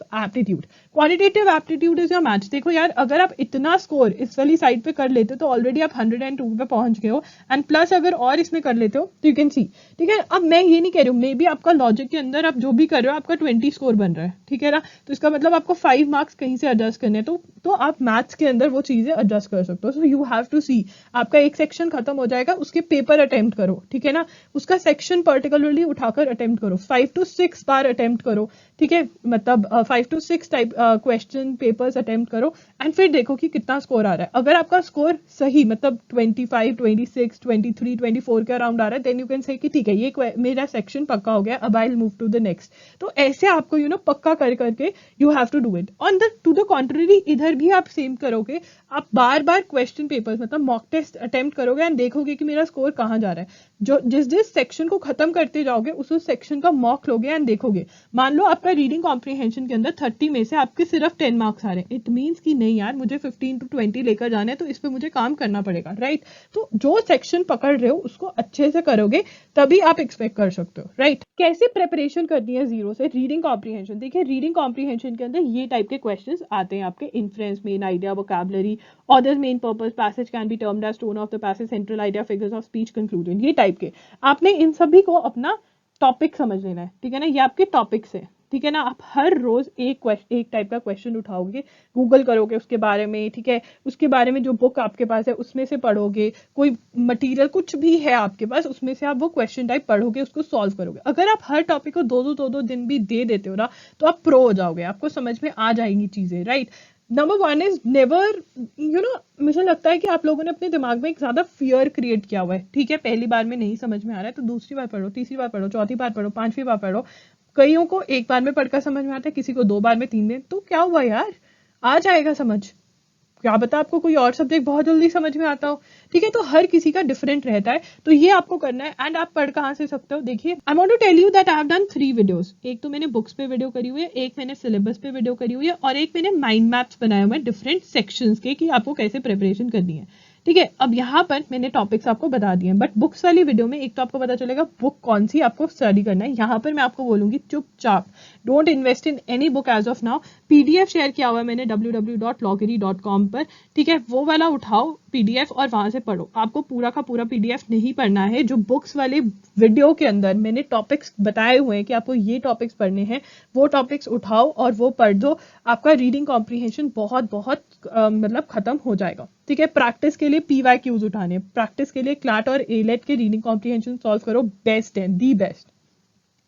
aptitude is your match. देखो यार अगर आप इतना स्कोर इस वाली साइड पे कर लेते हो तो ऑलरेडी आप 102 पे पहुंच गए हो, एंड प्लस अगर और इसमें कर लेते हो तो यू कैन सी, ठीक है। अब मैं ये नहीं कह रही हूँ, मे बी आपका लॉजिक के अंदर आप जो भी कर रहे हो आपका 20 स्कोर बन रहा है, ठीक है ना, तो इसका मतलब आपको 5 मार्क्स कहीं से एडजस्ट करने हैं, तो आप मैथ्स के अंदर वो चीजें एडजस्ट कर सकते हो। सो यू हैव टू सी, आपका एक सेक्शन खत्म हो जाएगा, उसके पेपर अटेम्प्ट करो, ठीक है ना, उसका सेक्शन पर्टिकुलरली उठाकर अटेम्प्ट करो, 5 to 6 बार अटेम्प्ट करो, ठीक है, मतलब 5 to 6 type question papers attempt करो एंड फिर देखो कि कितना स्कोर आ रहा है। अगर आपका स्कोर सही, मतलब 25 26 23 24 के अराउंड आ रहा है, देन यू कैन से कि ठीक है ये मेरा सेक्शन पक्का हो गया, अब I will move to the next. तो ऐसे आपको पक्का कर करके you have to do it. On the to the contrary इधर भी आप सेम करोगे, आप बार बार क्वेश्चन पेपर्स मतलब मॉक टेस्ट अटेम्प्ट करोगे एंड देखोगे कि मेरा स्कोर कहाँ जा रहा है। जो जिस सेक्शन को खत्म करते जाओगे उस सेक्शन का मॉक लोगे एंड देखोगे, मान लो आपका रीडिंग कॉम्प्रिहेंशन के अंदर 30 में से आपके सिर्फ 10 मार्क्स आ रहे हैं, इट मीन्स कि नहीं यार मुझे 15 to 20 लेकर जाना है, तो इस पे मुझे काम करना पड़ेगा, राइट। तो जो सेक्शन पकड़ रहे हो उसको अच्छे से करोगे तभी आप एक्सपेक्ट कर सकते हो, राइट। कैसे प्रिपरेशन करनी है जीरो से रीडिंग कॉम्प्रिहेंशन? देखिए रीडिंग कॉम्प्रिहेंशन के अंदर ये टाइप के क्वेश्चंस आते हैं आपके, inference, main idea, vocabulary, orders, main purpose, passage can be termed as tone of the passage, central idea, figures of speech, conclusion, ये टाइप के। आपने इन सभी को अपना टॉपिक समझ लेना है, ठीक है ना, ये आपके टॉपिक्स है, ठीक है ना। आप हर रोज एक टाइप का क्वेश्चन उठाओगे, गूगल करोगे उसके बारे में, ठीक है, उसके बारे में जो बुक आपके पास है उसमें से पढ़ोगे, कोई मटेरियल कुछ भी है आपके पास उसमें से आप वो क्वेश्चन टाइप पढ़ोगे, उसको सॉल्व करोगे। अगर आप हर टॉपिक को दो दिन भी दे देते हो ना तो आप प्रो हो जाओगे, आपको समझ में आ जाएंगी चीजें, राइट। नंबर 1 इज नेवर, मुझे लगता है कि आप लोगों ने अपने दिमाग में एक ज्यादा फियर क्रिएट किया हुआ है, ठीक है। पहली बार में नहीं समझ में आ रहा है तो दूसरी बार पढ़ो, तीसरी बार पढ़ो, चौथी बार पढ़ो, पांचवी बार पढ़ो। कईयों को एक बार में पढ़कर समझ में आता है, किसी को 2 बार में, 3 में, तो क्या हुआ यार, आ जाएगा समझ। क्या पता आपको कोई और सब्जेक्ट बहुत जल्दी समझ में आता हो, ठीक है। तो हर किसी का डिफरेंट रहता है, तो ये आपको करना है। एंड आप पढ़ कहाँ से सकते हो, देखिए I want to tell you that I have done 3 videos. एक तो मैंने बुक्स पे वीडियो करी हुई है, एक मैंने सिलेबस पे वीडियो करी हुई है, और एक मैंने माइंड मैप्स बनाए हुए हैं डिफरेंट सेक्शंस के कि आपको कैसे प्रिपरेशन करनी है, ठीक है। अब यहाँ पर मैंने टॉपिक्स आपको बता दिए हैं, बट बुक्स वाली वीडियो में एक तो आपको पता चलेगा बुक कौन सी आपको स्टडी करना है। यहाँ पर मैं आपको बोलूंगी चुपचाप don't invest in any book as of now. PDF share किया हुआ है मैंने www.loggery.com पर, ठीक है, वो वाला उठाओ पीडीएफ और वहां से पढ़ो। आपको पूरा का पूरा पीडीएफ नहीं पढ़ना है, जो बुक्स वाले वीडियो के अंदर मैंने टॉपिक्स बताए हुए हैं कि आपको ये टॉपिक्स पढ़ने हैं, वो टॉपिक्स उठाओ और वो पढ़ दो। आपका रीडिंग कॉम्प्रिहेंशन बहुत मतलब खत्म हो जाएगा, ठीक है। प्रैक्टिस के लिए पीवाईक्यूज उठाने, प्रैक्टिस के लिए क्लैट और एलेट के रीडिंग कॉम्प्रिहेंशन सॉल्व करो, बेस्ट है, दी बेस्ट,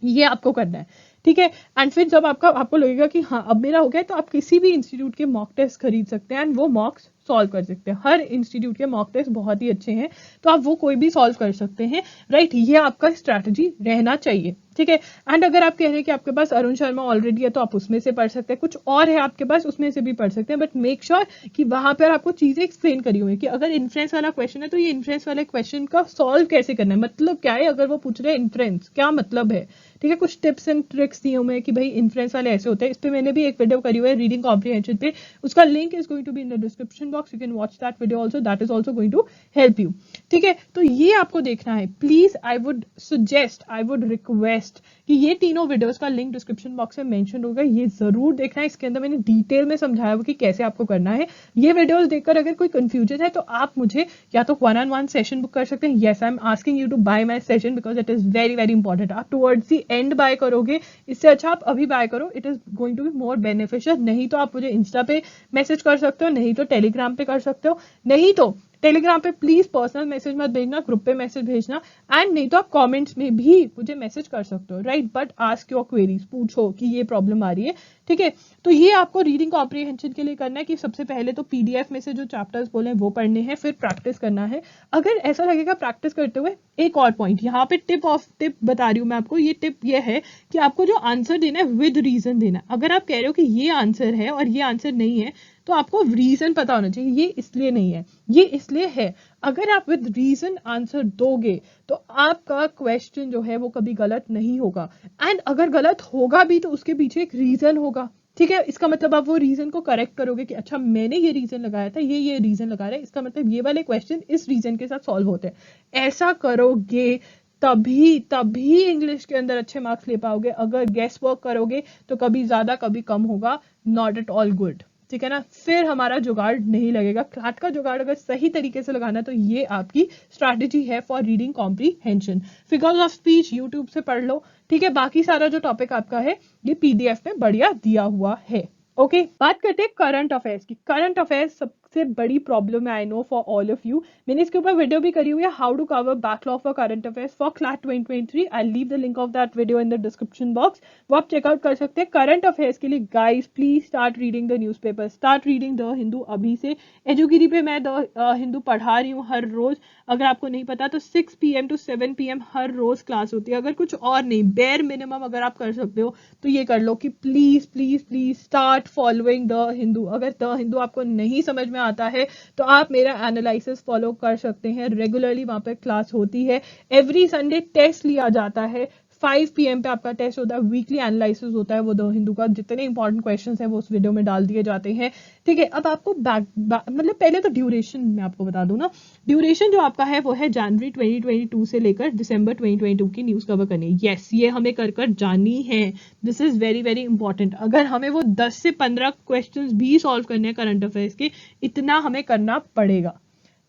ये आपको करना है, ठीक है। एंड फिर जब आपको लगेगा कि हाँ अब मेरा हो गया, तो आप किसी भी इंस्टीट्यूट के मॉक टेस्ट खरीद सकते हैं एंड वो मॉक्स सॉल्व कर सकते हैं। हर इंस्टीट्यूट के मॉक टेस्ट बहुत ही अच्छे हैं, तो आप वो कोई भी सॉल्व कर सकते हैं, राइट। ये आपका स्ट्रैटेजी रहना चाहिए, ठीक है। एंड अगर आप कह रहे हैं कि आपके पास अरुण शर्मा ऑलरेडी है तो आप उसमें से पढ़ सकते हैं, कुछ और है आपके पास उसमें से भी पढ़ सकते हैं, बट मेक श्योर कि वहां पर आपको चीजें एक्सप्लेन करी हुई है कि अगर इन्फ्लुएंस वाला क्वेश्चन है तो ये इन्फ्लुएंस वाले क्वेश्चन का सॉल्व कैसे करना है, मतलब क्या है, अगर वो पूछ रहे हैं इन्फ्लुएंस क्या मतलब है, ठीक है। कुछ टिप्स एंड ट्रिक्स दिए हुए हैं कि भाई इन्फ्लुएंस वाले ऐसे होते हैं। इस पे मैंने भी एक वीडियो करी हुई है रीडिंग कॉम्प्रिहेंशन पे, उसका link is going to be in the description box, you can watch that video also, that is also going to help you, ठीक है। तो ये आपको देखना है, please I would suggest, I would request कि ये तीनों वीडियोस का लिंक डिस्क्रिप्शन बॉक्स में मेंशन होगा, ये जरूर देखना है। इसके अंदर मैंने डिटेल में समझाया हुआ कि कैसे आपको करना है। ये वीडियोस देखकर अगर कोई कंफ्यूजन है तो आप मुझे या तो 1-on-1 सेशन बुक कर सकते हैं। Yes, I am asking you to buy my session because it is very very important. आप टुवर्ड्स द एंड बाय करोगे, इससे अच्छा आप अभी बाय करो, it is going to be more beneficial. नहीं तो आप मुझे इंस्टा पे मैसेज कर सकते हो, नहीं तो टेलीग्राम पे कर सकते हो, नहीं तो टेलीग्राम पे प्लीज पर्सनल मैसेज मत भेजना, ग्रुप पे मैसेज भेजना, एंड नहीं तो आप कमेंट्स में भी मुझे मैसेज कर सकते हो, right. But ask your queries, पूछो कि ये प्रॉब्लम आ रही है, ठीक है। तो ये आपको रीडिंग कॉम्प्रिहेंशन के लिए करना है कि सबसे पहले तो पीडीएफ में से जो चैप्टर्स बोले हैं वो पढ़ने हैं, फिर प्रैक्टिस करना है। अगर ऐसा लगेगा प्रैक्टिस करते हुए, एक और पॉइंट यहाँ पे टिप बता रही हूँ मैं आपको, ये टिप ये है कि आपको जो आंसर देना है विद रीजन देना है। अगर आप कह रहे हो कि ये आंसर है और ये आंसर नहीं है तो आपको रीजन पता होना चाहिए, ये इसलिए नहीं है, ये इसलिए है। अगर आप विद रीजन आंसर दोगे तो आपका क्वेश्चन जो है वो कभी गलत नहीं होगा, एंड अगर गलत होगा भी तो उसके पीछे एक रीजन होगा, ठीक है। इसका मतलब आप वो रीजन को करेक्ट करोगे कि अच्छा मैंने ये रीजन लगाया था, ये रीजन लगा रहा है, इसका मतलब ये वाले क्वेश्चन इस रीजन के साथ सॉल्व होते हैं। ऐसा करोगे तभी इंग्लिश के अंदर अच्छे मार्क्स ले पाओगे। अगर गेस वर्क करोगे तो कभी ज्यादा कभी कम होगा, नॉट एट ऑल गुड, ठीक है ना। फिर हमारा जुगाड़ नहीं लगेगा। क्लैट का जुगाड़ अगर सही तरीके से लगाना तो ये आपकी स्ट्रैटेजी है for reading comprehension. Figures of speech YouTube से पढ़ लो, ठीक है। बाकी सारा जो टॉपिक आपका है ये पीडीएफ में बढ़िया दिया हुआ है, ओके। बात करते हैं करंट अफेयर्स की। करंट अफेयर्स सबसे बड़ी प्रॉब्लम है, I know for all of you. मैंने इसके ऊपर वीडियो भी करी हुई है, how to cover backlog for current affairs for CLAT 2023। I leave the link of that video in the description box, वो आप चेकआउट कर सकते हैं। करंट अफेयर्स के लिए guys please start reading the newspaper, start reading the Hindu अभी से। एजुगिरी पे मैं द हिंदू पढ़ा रही हूँ हर रोज, अगर आपको नहीं पता तो 6 PM to 7 PM हर रोज क्लास होती है। अगर कुछ और नहीं, बेयर मिनिमम अगर आप कर सकते हो तो ये कर लो कि please please please start following the Hindu. अगर द हिंदू आपको नहीं समझ में आता है तो आप मेरा एनालिसिस फॉलो कर सकते हैं, रेगुलरली वहां पर क्लास होती है। एवरी संडे टेस्ट लिया जाता है, 5 PM पे आपका टेस्ट होता है, वीकली एनालिसिस होता है वो द हिंदू का, जितने इंपॉर्टेंट क्वेश्चंस हैं वो उस वीडियो में डाल दिए जाते हैं, ठीक है। अब आपको मतलब पहले तो ड्यूरेशन मैं आपको बता दूं ना, ड्यूरेशन जो आपका है वो है जनवरी 2022 से लेकर दिसंबर 2022 की न्यूज कवर करनी है। यस, ये हमें कर जानी है, this is very very important. अगर हमें वो 10 से 15 क्वेश्चन भी सॉल्व करने हैं करंट अफेयर्स के, इतना हमें करना पड़ेगा,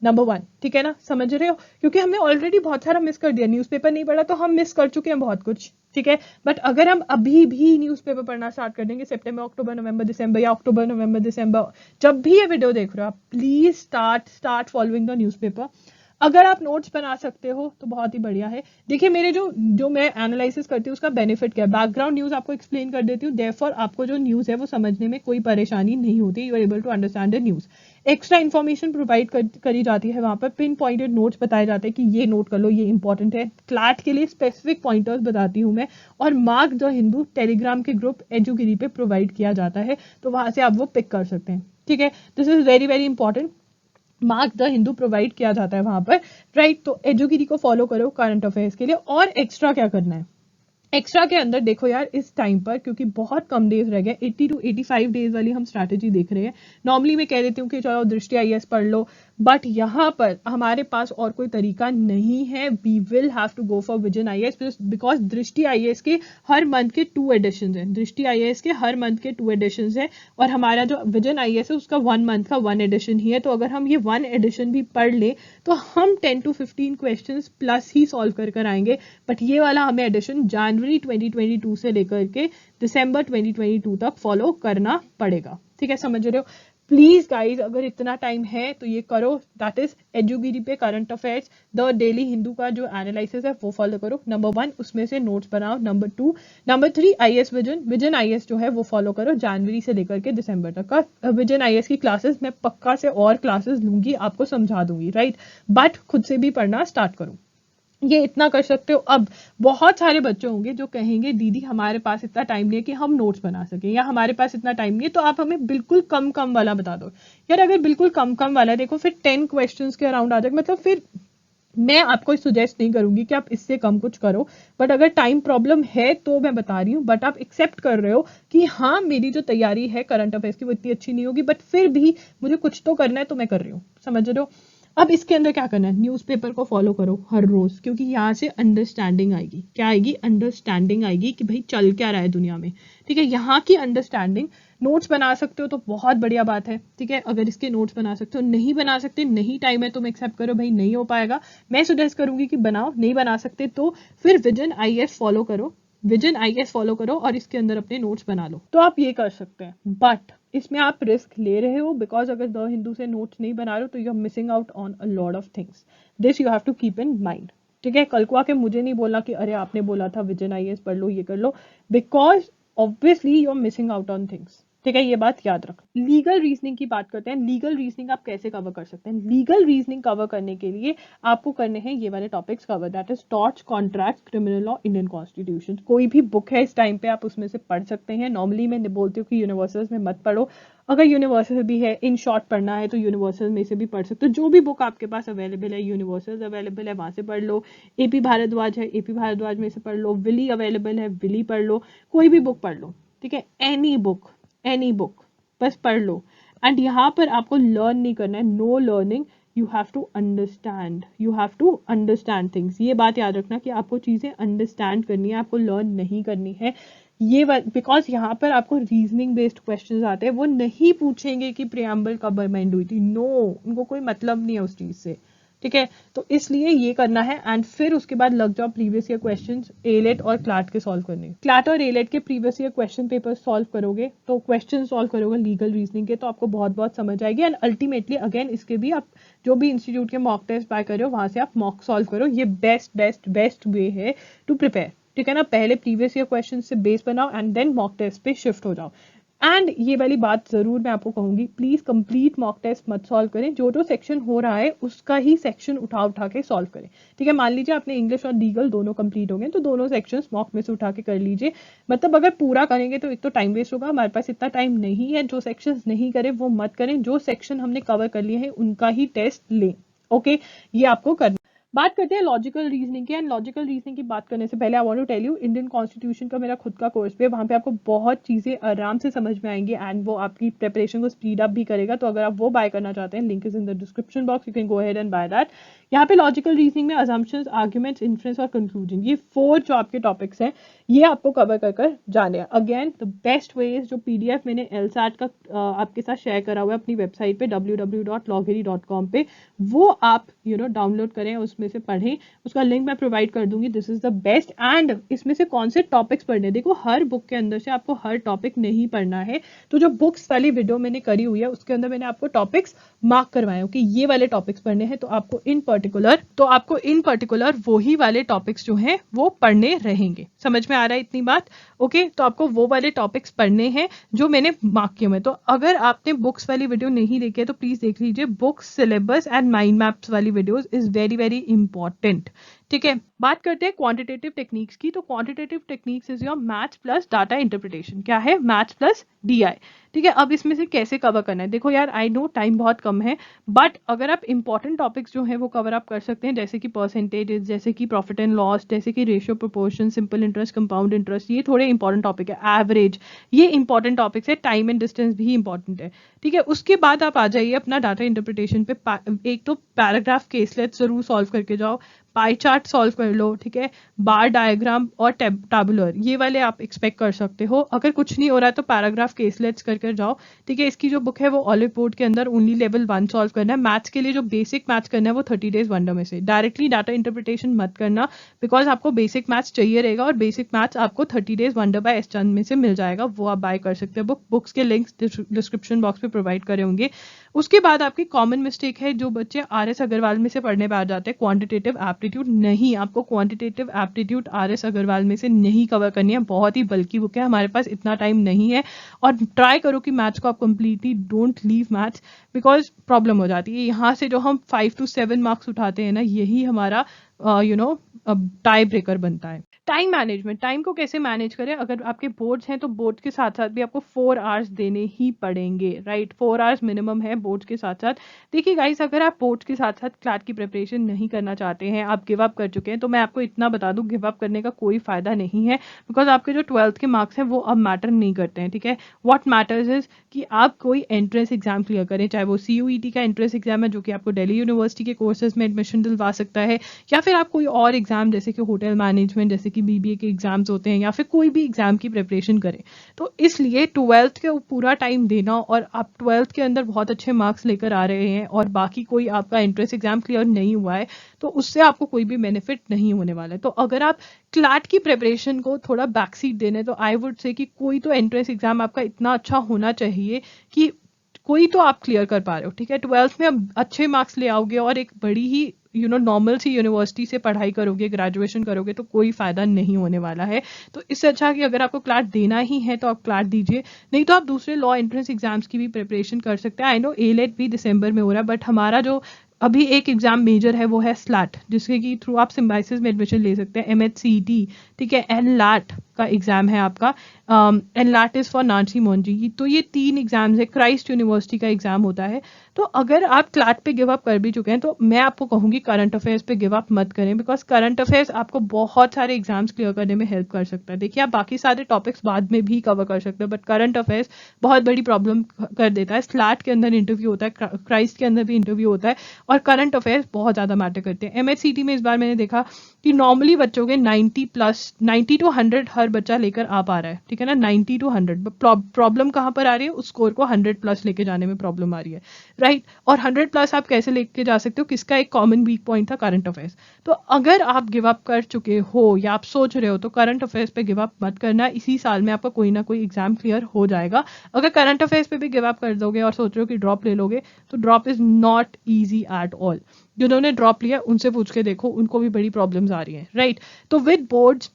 नंबर 1, ठीक है ना, समझ रहे हो। क्योंकि हमने ऑलरेडी बहुत सारा मिस कर दिया, न्यूज़पेपर नहीं पढ़ा तो हम मिस कर चुके हैं बहुत कुछ, ठीक है। बट अगर हम अभी भी न्यूज़पेपर पढ़ना स्टार्ट कर देंगे सितंबर अक्टूबर नवंबर दिसंबर, या अक्टूबर नवंबर दिसंबर, जब भी ये वीडियो देख रहे हो आप please start following the newspaper. अगर आप नोट्स बना सकते हो तो बहुत ही बढ़िया है। देखिए मेरे जो मैं एनालिसिस करती हूँ उसका बेनिफिट क्या है, बैकग्राउंड न्यूज आपको एक्सप्लेन कर देती हूँ, देयरफॉर आपको जो न्यूज है वो समझने में कोई परेशानी नहीं होती, you are able to understand the news. Extra information provide करी जाती है, वहां पर पिन पॉइंटेड नोट्स बताए जाते हैं कि ये नोट कर लो, ये इंपॉर्टेंट है। क्लैट के लिए स्पेसिफिक पॉइंटर्स बताती हूँ मैं, और मार्क द हिंदू टेलीग्राम के ग्रुप एजुगिरी पे प्रोवाइड किया जाता है, तो वहां से आप वो पिक कर सकते हैं, ठीक है। This is very very important, mark the Hindu provide किया जाता है वहां पर, राइट। तो एजुगिरी को फॉलो करो करंट अफेयर्स के लिए। और एक्स्ट्रा क्या करना है, एक्स्ट्रा के अंदर देखो यार, इस टाइम पर क्योंकि बहुत कम डेज रह गए, 80 to 85 डेज वाली हम स्ट्रैटेजी देख रहे हैं। नॉर्मली मैं कह देती हूँ कि चलो दृष्टि आईएएस पढ़ लो, बट यहाँ पर हमारे पास और कोई तरीका नहीं है, we will have to go for Vision IAS, because Drishti IAS के हर मंथ के 2 एडिशन है, दृष्टि आईएएस के हर मंथ के 2 एडिशन है, और हमारा जो विजन आईएएस है उसका 1 मंथ का 1 एडिशन ही है। तो अगर हम ये 1 एडिशन भी पढ़ ले तो हम 10 to 15 question plus he solve कर आएंगे। बट ये वाला हमें एडिशन जनवरी 2022 से लेकर के दिसंबर 2022 तक फॉलो करना पड़ेगा, ठीक है, समझ रहे हो। प्लीज गाइज, अगर इतना टाइम है तो ये करो। दैट इज एजुगिरी पे current affairs, the daily Hindu का जो एनालिसिस है वो फॉलो करो। नंबर 1 उसमें से नोट्स बनाओ। नंबर 3 आईएएस विजन आईएएस जो है वो फॉलो करो। जनवरी से लेकर के दिसंबर तक का विजन आईएएस की क्लासेस मैं पक्का से और क्लासेस लूंगी, आपको समझा दूंगी, राइट। बट खुद से भी पढ़ना स्टार्ट करो, ये इतना कर सकते हो। अब बहुत सारे बच्चे होंगे जो कहेंगे दीदी हमारे पास इतना टाइम नहीं है कि हम नोट्स बना सकें, या हमारे पास इतना टाइम नहीं है, तो आप हमें बिल्कुल कम कम वाला बता दो। यार अगर बिल्कुल कम कम वाला देखो, फिर 10 क्वेश्चंस के अराउंड आ जाए, मतलब फिर मैं आपको सुजेस्ट नहीं करूंगी कि आप इससे कम कुछ करो। बट अगर टाइम प्रॉब्लम है तो मैं बता रही हूँ, बट आप एक्सेप्ट कर रहे हो कि हाँ मेरी जो तैयारी है करंट अफेयर्स की वो इतनी अच्छी नहीं होगी, बट फिर भी मुझे कुछ तो करना है तो मैं कर रही हूँ, समझ रहे हो। अब इसके अंदर क्या करना है, न्यूज़पेपर को फॉलो करो हर रोज, क्योंकि यहाँ से अंडरस्टैंडिंग आएगी। क्या आएगी? अंडरस्टैंडिंग आएगी कि भाई चल क्या रहा है दुनिया में, ठीक है, यहाँ की अंडरस्टैंडिंग। नोट्स बना सकते हो तो बहुत बढ़िया बात है, ठीक है, अगर इसके नोट्स बना सकते हो। नहीं बना सकते, नहीं टाइम है तो मैं एक्सेप्ट करो भाई नहीं हो पाएगा, मैं सुजेस्ट करूंगी कि बनाओ। नहीं बना सकते तो फिर विजन आईएएस फॉलो करो, विजन आईएएस फॉलो करो और इसके अंदर अपने नोट्स बना लो, तो आप ये कर सकते हैं। बट इसमें आप रिस्क ले रहे हो, बिकॉज अगर द हिंदू से नोट्स नहीं बना रहे हो तो you are missing out on a lot of things. This you have to keep in mind, ठीक है। कल को आके मुझे नहीं बोलना कि अरे आपने बोला था विजन आईएएस पढ़ लो, ये कर लो, because obviously you are missing out on things, ठीक है, ये बात याद रख। लीगल रीजनिंग की बात करते हैं। लीगल रीजनिंग आप कैसे कवर कर सकते हैं? लीगल रीजनिंग कवर करने के लिए आपको करने हैं ये वाले topics cover, that is torts, contracts, criminal law, Indian constitution. कोई भी बुक है इस टाइम पे आप उसमें से पढ़ सकते हैं। नॉर्मली मैं बोलती हूँ कि यूनिवर्सल्स में मत पढ़ो, अगर यूनिवर्सल भी है इन शॉर्ट पढ़ना है तो यूनिवर्सल में से भी पढ़ सकते हो। जो भी बुक आपके पास अवेलेबल है, यूनिवर्सल अवेलेबल है वहां से पढ़ लो। एपी भारद्वाज है, एपी भारद्वाज में से पढ़ लो। विली अवेलेबल है, विली पढ़ लो। कोई भी बुक पढ़ लो, ठीक है, एनी बुक बस पढ़ लो। एंड यहाँ पर आपको लर्न नहीं करना है, no learning, you have to understand, you have to understand things. ये बात याद रखना कि आपको चीज़ें अंडरस्टैंड करनी है, आपको लर्न नहीं करनी है। ये बिकॉज यहाँ पर आपको रीजनिंग बेस्ड क्वेश्चंस आते हैं, वो नहीं पूछेंगे कि प्रियम्बल कब अमेंड हुई थी, नो, उनको कोई मतलब नहीं है उस चीज़ से, ठीक है। तो इसलिए ये करना है, एंड फिर उसके बाद लग जाओ प्रीवियस ईयर क्वेश्चंस एलेट और क्लैट के सॉल्व करने। क्लैट और एलेट के previous year question paper solve करोगे, तो क्वेश्चन सॉल्व करोगे लीगल रीजनिंग के, तो आपको बहुत बहुत समझ आएगी। एंड अल्टीमेटली अगेन इसके भी आप जो भी इंस्टीट्यूट के मॉक टेस्ट बाय कर रहे हो वहां से आप मॉक सॉल्व करो। ये बेस्ट वे है टू प्रिपेयर, ठीक है ना। पहले प्रीवियस ईयर क्वेश्चन से बेस बनाओ एंड देन मॉक टेस्ट पे शिफ्ट हो जाओ। एंड ये वाली बात जरूर मैं आपको कहूंगी, प्लीज कंप्लीट मॉक टेस्ट मत सॉल्व करें। जो सेक्शन हो रहा है उसका ही सेक्शन उठा उठा के सॉल्व करें, ठीक है। मान लीजिए आपने इंग्लिश और लीगल दोनों कंप्लीट हो गए, तो दोनों सेक्शंस मॉक में से उठा के कर लीजिए। मतलब अगर पूरा करेंगे तो एक तो टाइम वेस्ट होगा, हमारे पास इतना टाइम नहीं है। जो सेक्शंस नहीं करें वो मत करें, जो सेक्शन हमने कवर कर लिए हैं उनका ही टेस्ट लें, ओके। ये आपको करना। बात करते हैं लॉजिकल रीजनिंग की। एंड लॉजिकल रीजनिंग की बात करने से पहले I want to tell you, Indian constitution का मेरा खुद का कोर्स भी है, वहाँ पे आपको बहुत चीज़ें आराम से समझ में आएंगी एंड वो आपकी प्रिपरेशन को स्पीड अप भी करेगा। तो अगर आप वो बाय करना चाहते हैं, link is in the description box, you can go ahead and by that. यहाँ पे लॉजिकल रीजनिंग में अजम्पशंस, आर्ग्यूमेंट्स, इन्फ्रेंस और कंक्लूजन, ये 4 जो आपके टॉपिक्स हैं ये आपको कवर कर जाने हैं। Again the best way is जो पीडीएफ मैंने LSAT का आपके साथ शेयर करा हुआ है अपनी वेबसाइट पे www.loggery.com पे, वो आप डाउनलोड करें, उसमें से पढ़ें, उसका लिंक मैं प्रोवाइड कर दूंगी। This is the best. And इसमें से कौन से टॉपिक्स पढ़ने, देखो हर बुक के अंदर से आपको हर टॉपिक नहीं पढ़ना है, तो जो बुक्स वाली वीडियो मैंने करी हुई है उसके अंदर मैंने आपको टॉपिक्स मार्क करवाए हो कि ये वाले टॉपिक्स पढ़ने हैं, तो आपको इन पर्टिकुलर वही वाले टॉपिक्स जो हैं वो पढ़ने रहेंगे। समझ में आ रहा है इतनी बात? ओके, तो आपको वो वाले टॉपिक्स पढ़ने हैं जो मैंने मार्क किए हुए। तो अगर आपने बुक्स वाली वीडियो नहीं देखी है तो प्लीज देख लीजिए। Books, syllabus and mind maps वाली videos is very very important, ठीक है। बात करते हैं क्वांटिटेटिव टेक्निक्स की। तो quantitative techniques is your maths plus data interpretation. क्या है? मैथ्स प्लस डीआई, ठीक है। अब इसमें से कैसे कवर करना है, देखो यार आई नो टाइम बहुत कम है, बट अगर आप इंपॉर्टेंट टॉपिक्स जो है वो कवर अप कर सकते हैं, जैसे कि परसेंटेज, जैसे कि प्रॉफिट एंड लॉस, जैसे कि ratio proportion, simple interest, compound interest, ये थोड़े इंपॉर्टेंट टॉपिक है। एवरेज, ये इंपॉर्टेंट टॉपिक्स है। टाइम एंड डिस्टेंस भी इंपॉर्टेंट है, ठीक है। उसके बाद आप आ जाइए अपना डाटा इंटरप्रिटेशन पे। एक तो पैराग्राफ केसलेट जरूर सॉल्व करके जाओ, पाई चार्ट सॉल्व कर लो, ठीक है, बार डायग्राम और टैबुलर, ये वाले आप एक्सपेक्ट कर सकते हो। अगर कुछ नहीं हो रहा है तो पैराग्राफ केसलेट्स कर जाओ, ठीक है। इसकी जो बुक है वो ऑलिव बोर्ड के अंदर ओनली लेवल 1 सॉल्व करना है। मैथ्स के लिए जो बेसिक मैथ्स करना है वो 30 डेज वंडर में से, डायरेक्टली डाटा इंटरप्रिटेशन मत करना, बिकॉज आपको बेसिक मैथ्स चाहिए रहेगा, और बेसिक मैथ्स आपको 30 डेज वंडर बाय एस चंद में से मिल जाएगा, वो आप बाय कर सकते हो। बुक्स के लिंक्स डिस्क्रिप्शन बॉक्स में प्रोवाइड करे होंगे। उसके बाद आपकी कॉमन मिस्टेक है जो बच्चे RS अग्रवाल में से पढ़ने बैठ जाते हैं, क्वांटिटेटिव एप्टीट्यूड। नहीं, आपको क्वांटिटेटिव एप्टीट्यूड RS अग्रवाल में से नहीं कवर करनी है, बहुत ही बल्कि बुक है, हमारे पास इतना टाइम नहीं है। और ट्राई करो कि मैथ्स को आप completely don't leave maths, because problem हो जाती है। यहाँ से जो हम 5 to 7 मार्क्स उठाते हैं ना, यही हमारा टाई ब्रेकर बनता है। टाइम मैनेजमेंट, टाइम को कैसे मैनेज करें? अगर आपके बोर्ड्स हैं तो बोर्ड के साथ साथ भी आपको 4 आवर्स देने ही पड़ेंगे, राइट। 4 आवर्स मिनिमम है बोर्ड्स के साथ साथ। देखिए गाइस, अगर आप बोर्ड्स के साथ साथ क्लैट की प्रिपरेशन नहीं करना चाहते हैं, आप गिव अप कर चुके हैं, तो मैं आपको इतना बता दूं, गिव अप करने का कोई फायदा नहीं है, बिकॉज आपके जो 12th के मार्क्स हैं वो अब मैटर नहीं करते हैं, ठीक है। व्हाट मैटर्स इज कि आप कोई एंट्रेंस एग्जाम क्लियर करें, चाहे वो CUET का एंट्रेंस एग्जाम है जो कि आपको दिल्ली यूनिवर्सिटी के कोर्सेज में एडमिशन दिलवा सकता है, या फिर आप कोई और एग्जाम जैसे कि होटल मैनेजमेंट, जैसे कि BBA के एग्जाम्स होते हैं, या फिर कोई भी एग्जाम की प्रिपरेशन करें। तो इसलिए 12th के पूरा टाइम देना, और आप 12th के अंदर बहुत अच्छे मार्क्स लेकर आ रहे हैं और बाकी कोई आपका एंट्रेंस एग्जाम क्लियर नहीं हुआ है, तो उससे आपको कोई भी बेनिफिट नहीं होने वाला है। तो अगर आप क्लैट की प्रिपरेशन को थोड़ा बैकसीट देने, तो आई वुड से कि कोई तो एंट्रेंस एग्जाम आपका इतना अच्छा होना चाहिए कि कोई तो आप क्लियर कर पा रहे हो, ठीक है। 12th में आप अच्छे मार्क्स ले आओगे और एक बड़ी ही नॉर्मल सी यूनिवर्सिटी से पढ़ाई करोगे, ग्रेजुएशन करोगे, तो कोई फायदा नहीं होने वाला है। तो इससे अच्छा कि अगर आपको क्लैट देना ही है तो आप क्लैट दीजिए, नहीं तो आप दूसरे लॉ एंट्रेंस एग्जाम्स की भी प्रिपरेशन कर सकते हैं। आई नो ALET भी दिसंबर में हो रहा है, बट हमारा जो अभी एक एग्जाम मेजर है वो है स्लैट, जिसके की थ्रू आप सिम्बाइसिस में एडमिशन ले सकते हैं, MHCET, ठीक है। NLAT का एग्जाम है आपका, NLAT इज फॉर नांसी मोन्जी। तो ये 3 एग्जाम्स है, क्राइस्ट यूनिवर्सिटी का एग्जाम होता है। तो अगर आप क्लैट पे गिव अप कर भी चुके हैं तो मैं आपको कहूंगी करंट अफेयर्स पे गिव अप मत करें, बिकॉज करंट अफेयर्स आपको बहुत सारे एग्जाम्स क्लियर करने में हेल्प कर सकता है। देखिए, आप बाकी सारे टॉपिक्स बाद में भी कवर कर सकते हो, बट करंट अफेयर्स बहुत बड़ी प्रॉब्लम कर देता है। स्लैट के अंदर इंटरव्यू होता है, क्राइस्ट के अंदर भी इंटरव्यू होता है, और करंट अफेयर्स बहुत ज्यादा मैटर करते हैं। MHCT में इस बार मैंने देखा कि नॉर्मली बच्चों के 90 to 100 हर बच्चा लेकर आ पा रहा है, ठीक है ना। 90 to 100 प्रॉब्लम कहाँ पर आ रही है? उस स्कोर को 100+ लेके जाने में प्रॉब्लम आ रही है, राइट। और 100+ आप कैसे लेके जा सकते हो? किसका एक कॉमन वीक पॉइंट था? Current affairs. तो अगर आप गिव अप कर चुके हो या आप सोच रहे हो तो करंट अफेयर्स पे गिव अप मत करना, इसी साल में आपका कोई ना कोई एग्जाम क्लियर हो जाएगा। अगर करंट अफेयर्स पे भी गिव अप कर दोगे और सोच रहे हो कि ड्रॉप ले लोगे, तो drop is not easy at all. जिन्होंने ड्रॉप लिया उनसे पूछ के देखो, उनको भी बड़ी प्रॉब्लम्स आ रही हैं, राइट। तो विद बोर्ड्स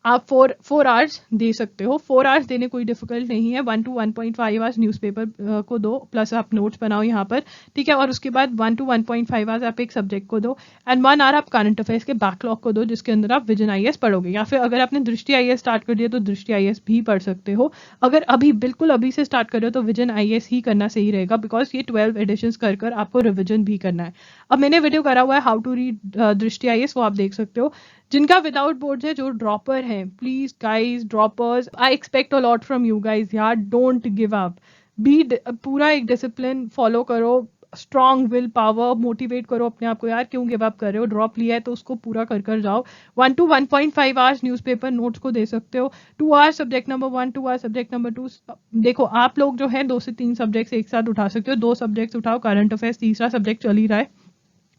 आप 4 आवर्स दे सकते हो। 4 आवर्स देने कोई डिफिकल्ट नहीं है। 1 to 1.5 आवर्स न्यूज़पेपर को दो, प्लस आप नोट्स बनाओ यहाँ पर, ठीक है। और उसके बाद 1 to 1.5 आवर्स आप एक सब्जेक्ट को दो, एंड 1 आवर आप करंट अफेयर्स के बैकलॉग को दो, जिसके अंदर आप विजन IAS पढ़ोगे, या फिर अगर आपने दृष्टि IAS स्टार्ट कर दिया तो दृष्टि IAS भी पढ़ सकते हो। अगर बिल्कुल अभी से स्टार्ट कर रहे हो तो विजन IAS ही करना सही रहेगा, बिकॉज ये 12 एडिशंस कर आपको रिविजन भी करना है। अब मैंने वीडियो करा हुआ है हाउ टू रीड दृष्टि IAS, वो आप देख सकते हो। जिनका विदाउट बोर्ड्स है, जो ड्रॉपर हैं, please guys, droppers, I expect a lot from you guys यार, डोंट गिव अप। बी पूरा एक डिसिप्लिन फॉलो करो, स्ट्रॉन्ग विल पावर, मोटिवेट करो अपने आप को, यार क्यों गिव अप कर रहे हो? ड्रॉप लिया है तो उसको पूरा कर जाओ। 1 to 1.5 आवर्स न्यूज़पेपर नोट्स को दे सकते हो। 2 hours subject number 1, 2 hours subject number 2। देखो, आप लोग जो है 2 से 3 सब्जेक्ट्स एक साथ उठा सकते हो। 2 सब्जेक्ट्स उठाओ, करंट अफेयर्स तीसरा सब्जेक्ट चल ही रहा है,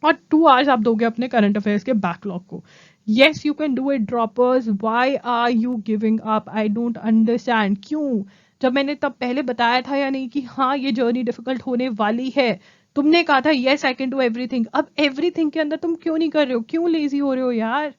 और 2 आवर्स आप दोगे अपने करंट अफेयर्स के बैकलॉग को। Yes, you can do it droppers. Why are you giving up? I don't understand. क्यों? जब मैंने तब पहले बताया था या नहीं कि हाँ ये जर्नी डिफिकल्ट होने वाली है, तुमने कहा था yes I can do everything. अब एवरीथिंग के अंदर तुम क्यों नहीं कर रहे हो? क्यों लेजी हो रहे हो यार?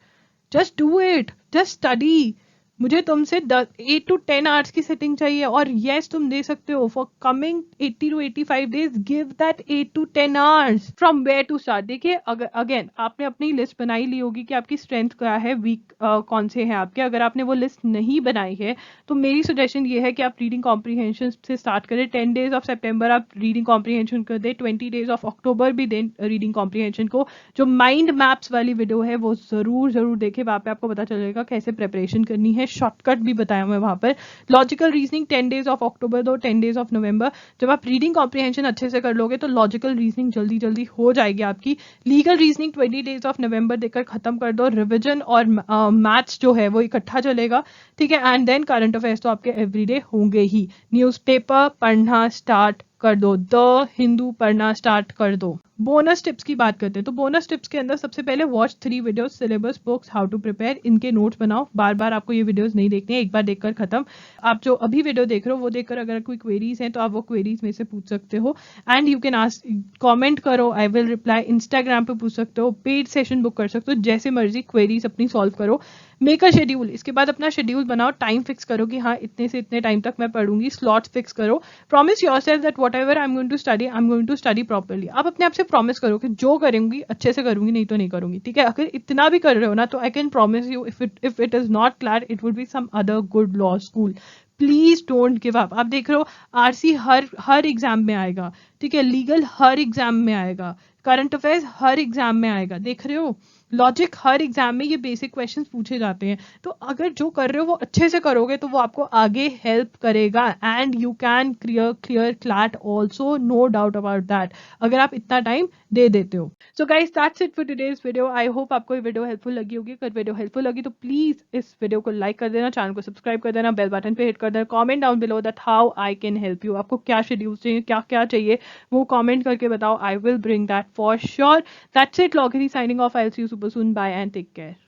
Just do it, just study. मुझे तुमसे 8 to 10 आवर्स की सेटिंग चाहिए, और यस तुम दे सकते हो। For coming 80 to 85 days give that 8 to 10 hours. From where to start? देखिए, अगर अगेन आपने अपनी लिस्ट बनाई ली होगी कि आपकी स्ट्रेंथ क्या है, वीक कौन से हैं आपके। अगर आपने वो लिस्ट नहीं बनाई है तो मेरी सजेशन ये है कि आप रीडिंग कॉम्प्रीहेंशन से स्टार्ट करें। 10 days ऑफ सितंबर आप रीडिंग कॉम्प्रीहेंशन कर दें, 20 days ऑफ अक्टूबर भी दें रीडिंग कॉम्प्रीहेंशन को। जो माइंड मैप्स वाली वीडियो है वो जरूर देखें, वहाँ पे आपको पता चलेगा कैसे प्रिपरेशन करनी है। शॉर्टकट भी बताया हुआ है वहाँ पर। Logical reasoning 10 days of October दो, 10 डेज ऑफ नवंबर। जब आप रीडिंग कॉम्प्रिहेंशन अच्छे से कर लोगे तो लॉजिकल रीजनिंग जल्दी जल्दी हो जाएगी आपकी। Legal reasoning 20 days of November देकर खत्म कर दो। रिविजन और मैथ्स जो है वो इकट्ठा चलेगा, ठीक है। एंड देन करंट अफेयर्स तो आपके एवरीडे होंगे ही। न्यूज़पेपर पढ़ना स्टार्ट कर दो, द हिंदू पढ़ना स्टार्ट कर दो। बोनस टिप्स की बात करते हैं तो बोनस टिप्स के अंदर सबसे पहले watch 3 videos, syllabus, books, how to prepare, इनके नोट्स बनाओ। बार बार आपको ये वीडियोस नहीं देखने हैं, एक बार देखकर खत्म। आप जो अभी वीडियो देख रहे हो वो देखकर अगर कोई क्वेरीज हैं तो आप वो क्वेरीज में से पूछ सकते हो। And you can ask, comment करो, आई विल रिप्लाई। इंस्टाग्राम पे पूछ सकते हो, पेड सेशन बुक कर सकते हो, जैसे मर्जी क्वेरीज अपनी सॉल्व करो। मेक अ शेड्यूल, इसके बाद अपना शेड्यूल बनाओ, टाइम फिक्स करो कि हाँ इतने से इतने टाइम तक मैं पढ़ूंगी, स्लॉट्स फिक्स करो। Promise yourself that whatever I am going to study, I am going to study properly. आप अपने आप से प्रॉमिस करो कि जो करूंगी अच्छे से करूंगी, नहीं तो नहीं करूंगी, ठीक है। अगर इतना भी कर रहे हो ना तो I can promise you, if it is not clear it would be some other good law school. Please don't give up. आप देख रहे हो आरसी हर एग्जाम में आएगा, ठीक है। लीगल हर एग्जाम में आएगा, करंट अफेयर्स हर एग्जाम में आएगा, देख रहे हो। लॉजिक हर एग्जाम में ये बेसिक क्वेश्चंस पूछे जाते हैं। तो अगर जो कर रहे हो वो अच्छे से करोगे तो वो आपको आगे हेल्प करेगा। And you can clear CLAT also, no doubt about that, अगर आप इतना टाइम दे देते हो। So guys that's it for today's video. I hope आपको ये वीडियो हेल्पफुल लगी होगी। अगर वीडियो हेल्पफुल लगी तो प्लीज इस वीडियो को लाइक कर देना, चैनल को सब्सक्राइब कर देना, बेल बटन पे हिट कर देना, comment down below that how I can help you. आपको क्या शेड्यूल चाहिए, क्या क्या चाहिए, वो कमेंट करके बताओ। I will bring that for sure. That's it, Loggery signing off. I'll see you super soon. Bye and take care.